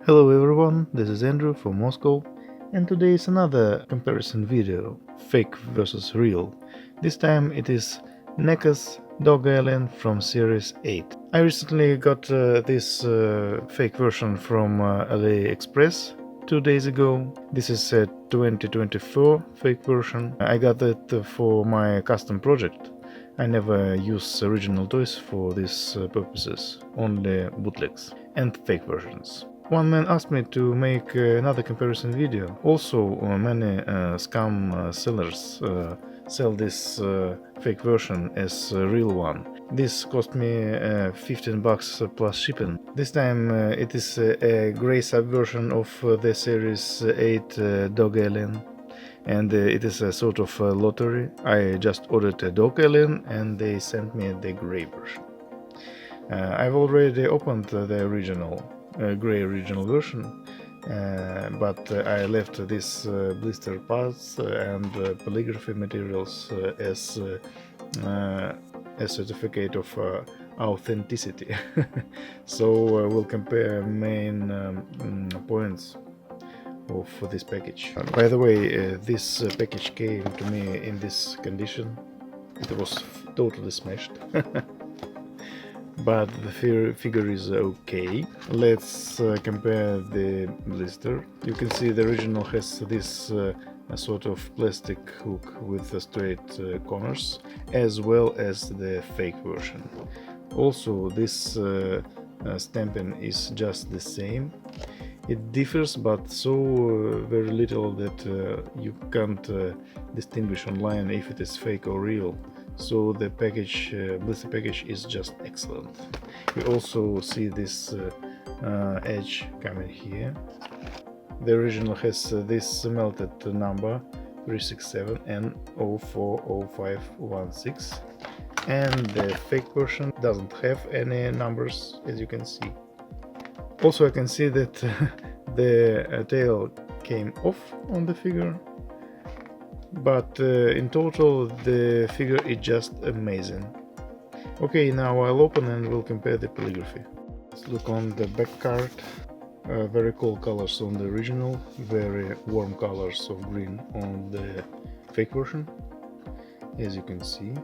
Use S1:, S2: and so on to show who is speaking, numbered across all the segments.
S1: Hello everyone, this is Andrew from Moscow, and today is another comparison video, fake versus real. This time it is Neca's dog alien from series 8. I recently got this fake version from AliExpress 2 days ago. This is a 2024 fake version. I got it for my custom project. I never use original toys for these purposes, only bootlegs and fake versions. One man asked me to make another comparison video. Also, many scam sellers sell this fake version as a real one. This cost me $15 plus shipping. This time it is a grey subversion of the series 8 dog alien. And it is a sort of a lottery. I just ordered a dog alien and they sent me the grey version. I've already opened the original grey original version, but I left this blister parts and calligraphy materials as a certificate of authenticity. So we'll compare main points of this package. By the way, this package came to me in this condition. It was totally smashed. But the figure is okay. Let's compare the blister. You can see the original has this sort of plastic hook with straight corners, as well as the fake version. Also, this stamping is just the same. It differs, but so very little that you can't distinguish online if it is fake or real. So the package, blister package, is just excellent. You also see this edge coming here. The original has this melted number 367 and 040516, and the fake version doesn't have any numbers, as you can see. Also, I can see that the tail came off on the figure. But in total the figure is just amazing. Okay, now I'll open and we'll compare the calligraphy. Let's look on the back card. Very cool colors on the original, very warm colors of green on the fake version, as you can see,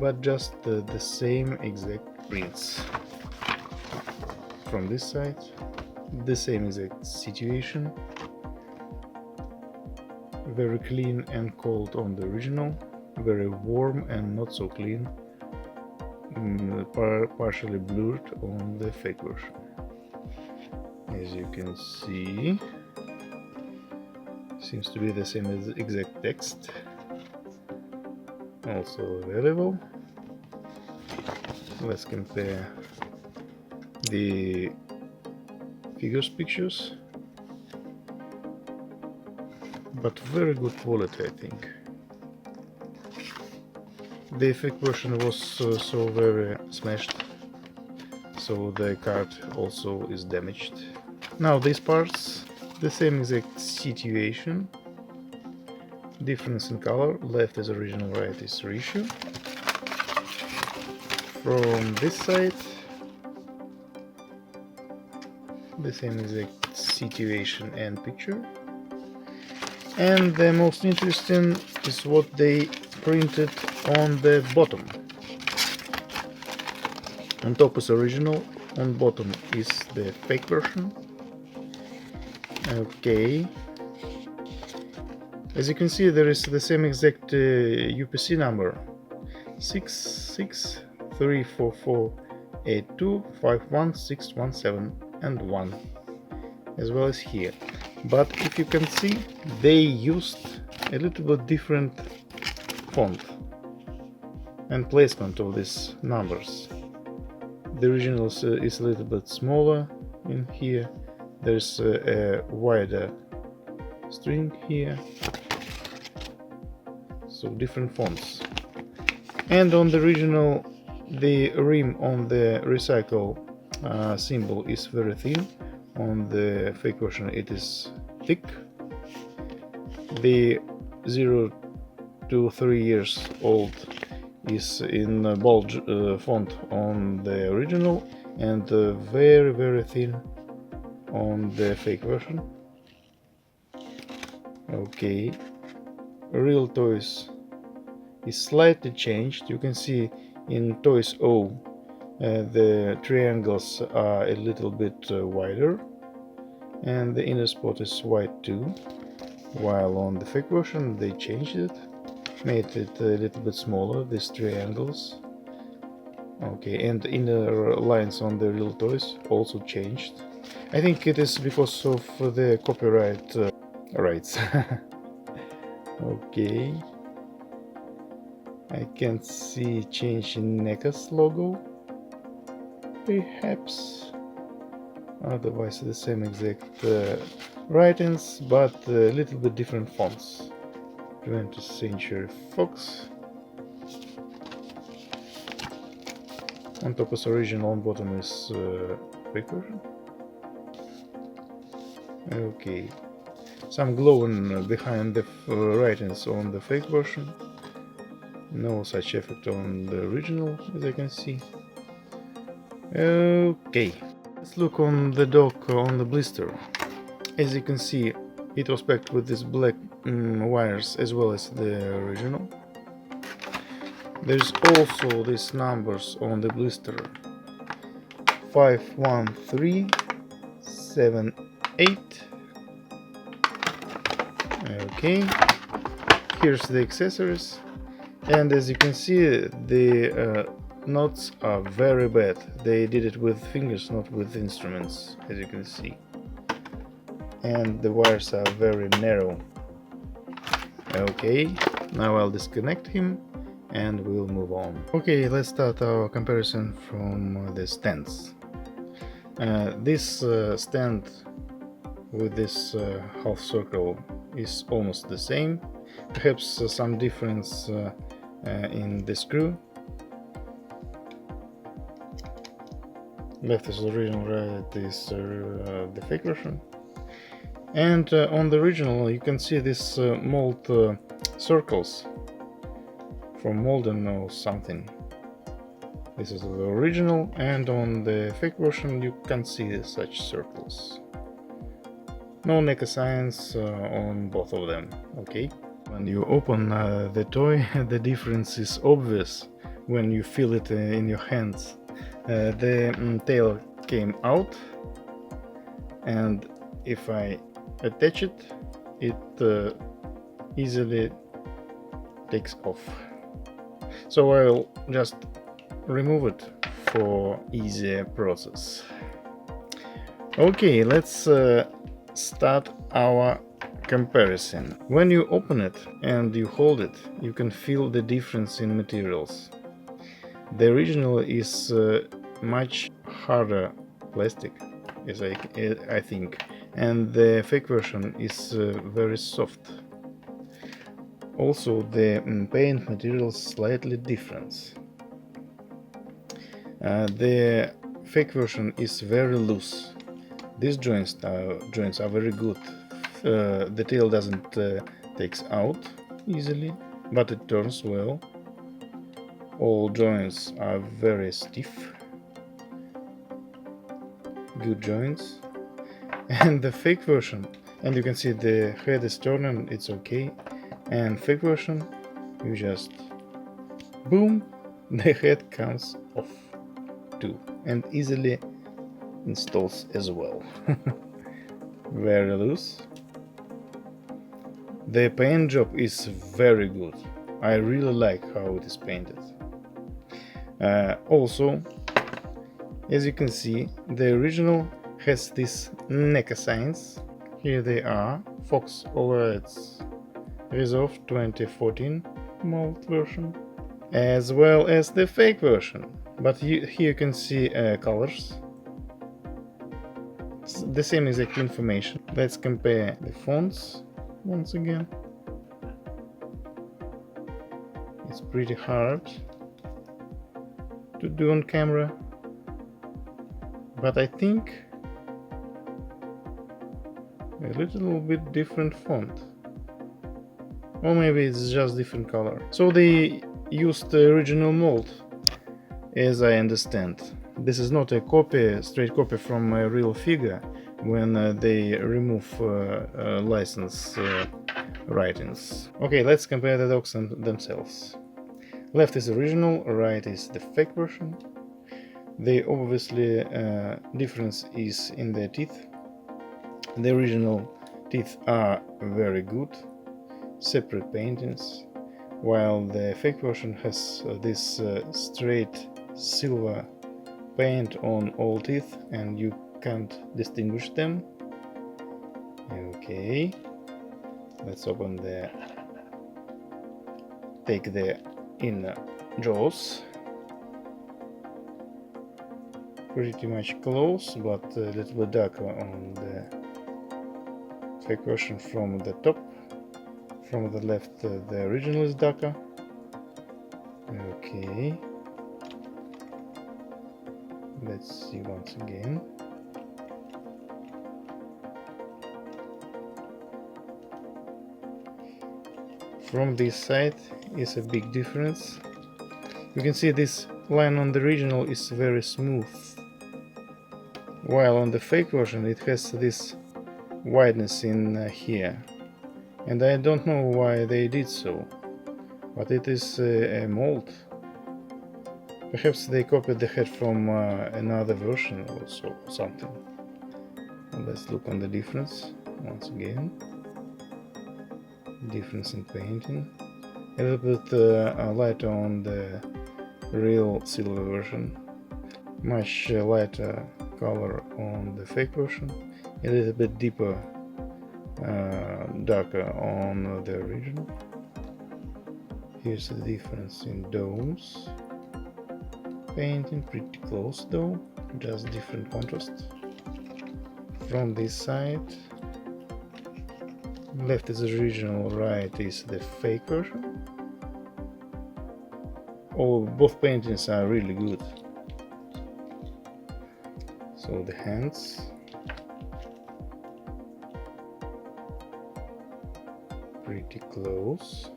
S1: but just the same exact prints. From this side, the same exact situation. Very clean and cold on the original, very warm and not so clean, partially blurred on the fake version. As you can see, seems to be the same as the exact text, also available. Let's compare the figures pictures. But very good quality, I think. The fake version was so very smashed, so the card also is damaged. Now these parts, the same exact situation, difference in color, left is original, right is reissue. From this side, the same exact situation and picture. And the most interesting is what they printed on the bottom. On top is original, on bottom is the fake version. Okay. As you can see, there is the same exact UPC number 6634482511617 and 1, as well as here. But if you can see, they used a little bit different font and placement of these numbers. The original is a little bit smaller in here. There's a wider string here, so different fonts. And on the original, the rim on the recycle symbol is very thin. On the fake version it is thick. The 0 to 3 years old is in bold font on the original, and very thin on the fake version. Okay, real toys is slightly changed. You can see in toys O the triangles are a little bit wider and the inner spot is white too, while on the fake version they changed it, made it a little bit smaller, these triangles. Okay, and the inner lines on the real toys also changed. I think it is because of the copyright rights. Okay, I can see change in Neca's logo, perhaps. Otherwise the same exact writings, but a little bit different fonts. 20th Century Fox. On top is original, on bottom is fake version. Okay, some glowing behind the writings on the fake version. No such effect on the original, as I can see. Okay, let's look on the dog on the blister. As you can see, it was packed with these black wires as well as the original. There's also these numbers on the blister: 51378. Okay, here's the accessories, and as you can see, the knots are very bad. They did it with fingers, not with instruments, as you can see, and the wires are very narrow. Okay, now I'll disconnect him and we'll move on. Okay, let's start our comparison from the stands. This stand with this half circle is almost the same, perhaps some difference in the screw. Left is original, right is the fake version. And on the original you can see this mold circles from Molden or something. This is the original, and on the fake version you can see such circles. No Neca signs on both of them. Okay, when you open the toy, the difference is obvious when you feel it in your hands. The tail came out, and if I attach it, it easily takes off. So I'll just remove it for easier process. Okay, let's start our comparison. When you open it and you hold it, you can feel the difference in materials. The original is much harder plastic, as I think, and the fake version is very soft. Also, the paint material is slightly different. The fake version is very loose. These joints are very good. The tail doesn't takes out easily, but it turns well. All joints are very stiff. Good joints. And the fake version, and you can see the head is turning, it's okay. And fake version, you just boom, the head comes off too, and easily installs as well. Very loose. The paint job is very good. I really like how it is painted. Also, as you can see, the original has these Neca signs. Here they are: Fox overrides Resolve 2014 mold version, as well as the fake version. But here you can see colors. It's the same exact information. Let's compare the fonts once again. It's pretty hard to do on camera, but I think a little bit different font. Or maybe it's just different color. So they used the original mold, as I understand. This is not a copy, straight copy from a real figure. when they remove license writings. Okay, let's compare the dogs themselves. Left is original, right is the fake version. The obviously difference is in their teeth. The original teeth are very good, separate paintings, while the fake version has this straight silver paint on all teeth and you can't distinguish them. Okay, let's open take the inner jaws. Pretty much close, but a little bit darker on the fake version from the top. From the left, the original is darker. Okay. Let's see once again. From this side is a big difference. You can see this line on the original is very smooth, while on the fake version it has this wideness in here. And I don't know why they did so, but it is a mold. Perhaps they copied the head from another version or something. And let's look on the difference once again. Difference in painting. A little bit lighter on the real silver version. Much lighter color on the fake version. A little bit deeper, darker on the original. Here's the difference in domes. Painting pretty close though, just different contrast. From this side, left is original, right is the fake version. Both paintings are really good. So the hands. Pretty close.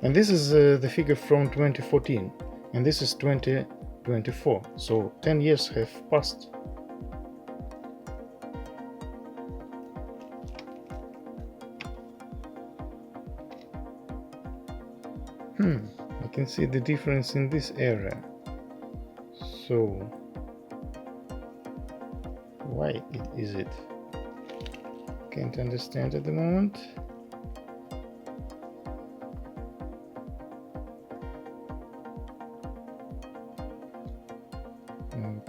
S1: And this is the figure from 2014, and this is 2024, so 10 years have passed. I can see the difference in this area. So why is it? Can't understand at the moment.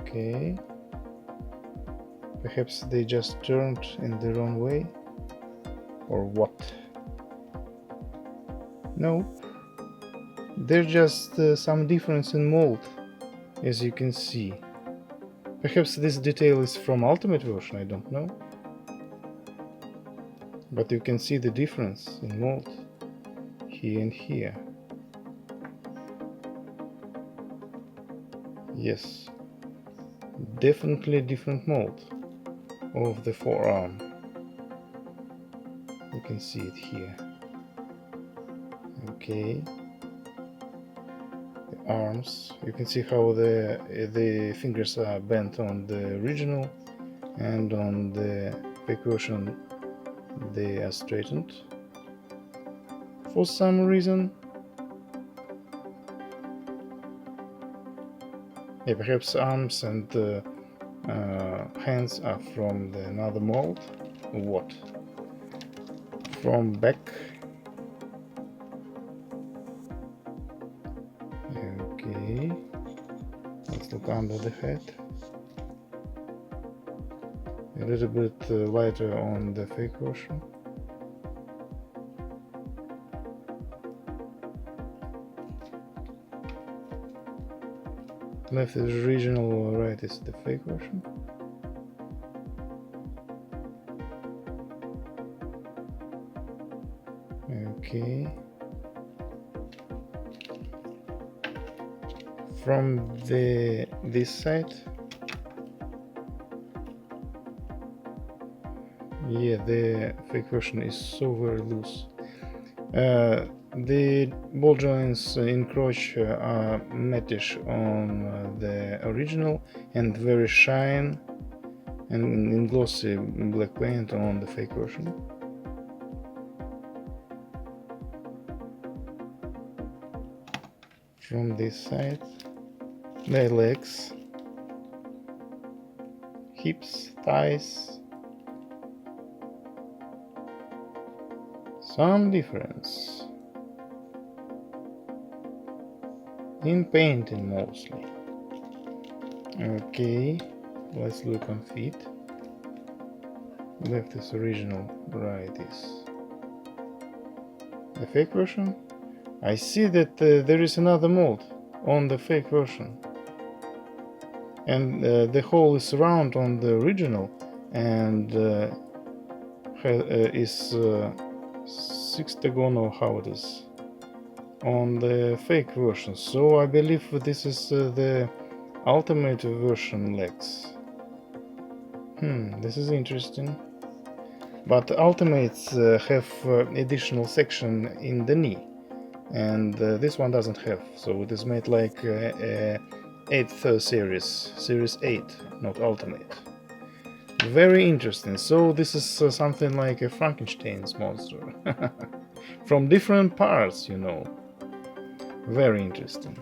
S1: Okay, perhaps they just turned in the wrong way, or what? No, there's just some difference in mold, as you can see. Perhaps this detail is from Ultimate version, I don't know. But you can see the difference in mold here and here. Yes, definitely different mold of the forearm. You can see it here. Okay. The arms. You can see how the fingers are bent on the original, and on the fake version they are straightened. For some reason. Yeah, perhaps arms and hands are from another mold. What? From back. Okay. Let's look under the head. A little bit lighter on the fake version. Left is original, right is the fake version. Okay. From this side, yeah, the fake version is so very loose. The ball joints encroach are mattish on the original and very shine and in glossy black paint on the fake version. From this side, the legs, hips, thighs, some difference in painting mostly. Okay, let's look on feet. Left is original, right is the fake version. I see that there is another mold on the fake version, and the hole is round on the original and is sextagonal, how it is, on the fake version. So I believe this is the ultimate version legs. This is interesting. But ultimates have additional section in the knee, and this one doesn't have, so it is made like 8th series 8, not ultimate. Very interesting. So this is something like a Frankenstein's monster from different parts, you know. Very interesting.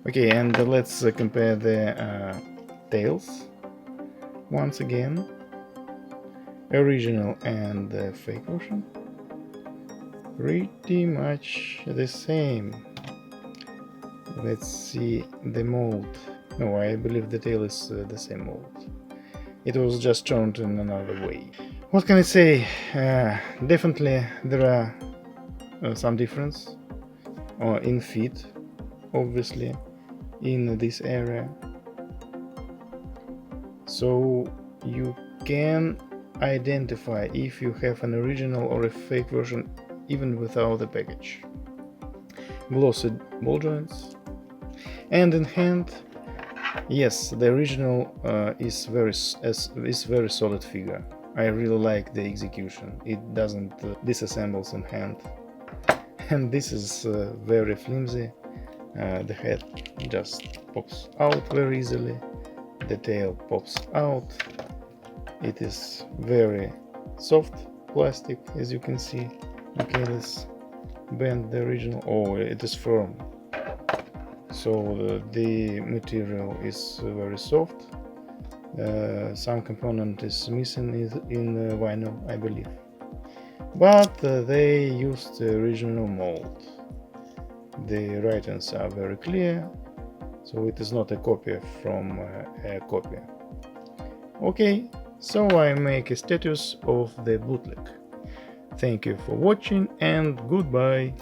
S1: Okay, and let's compare the tails once again, original and the fake version. Pretty much the same. Let's see the mold. No, I believe the tail is the same mold. It was just shown in another way. What can I say? Definitely there are some difference in feet, obviously, in this area. So you can identify if you have an original or a fake version even without the package. Glossy ball joints, and in hand, yes, the original is very solid figure. I really like the execution. It doesn't disassembles in hand, and this is very flimsy. The head just pops out very easily. The tail pops out. It is very soft plastic, as you can see. Okay, let's bend the original. Oh, it is firm. So the material is very soft. Some component is missing in vinyl, I believe. But they used the original mold. The writings are very clear, so it is not a copy from a copy. Okay, so I make a status of the bootleg. Thank you for watching and goodbye.